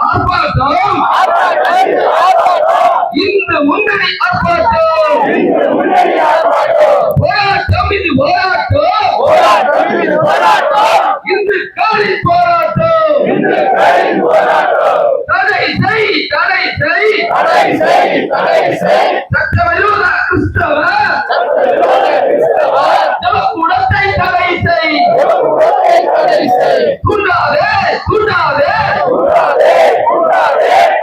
ஆர்ப்பாட்டம் இந்த முன்னணி ஆர்ப்பாட்டம் போராட்டம் இது போராட்டம் இந்துக்களின் போராட்டம் தடை செய் சட்டவிரோத கிறிஸ்தவ ஜபக்கூடத்தை தடை செய் தூண்டாதே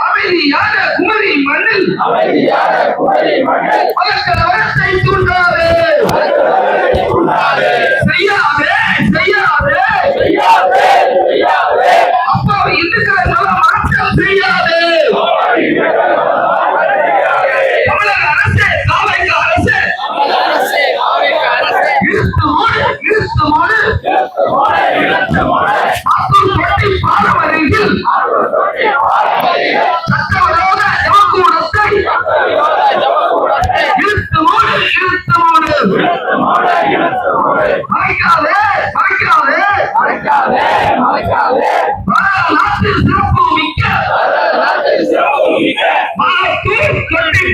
அமைதியான குமரி மண்ணில் கலவரத்தை தூண்டாதே செய்யாதே அப்பா இந்துக்களை மாற்றம் செய்யாதே தமிழக அரசே காவைக்கு அரசே இழுத்துமோடு ஆத்தூர்பட்டி பாலம் அருகில் சட்டவிரோத ஜபக்கூடத்தை இழுத்துமோடு மறைக்காதே நாட்டில் சிறப்பு மிக்க மாத்தூர் தொட்டி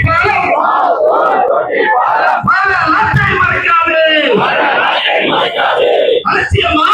பாலம் நாட்டை மறைக்காதே அலட்சியமா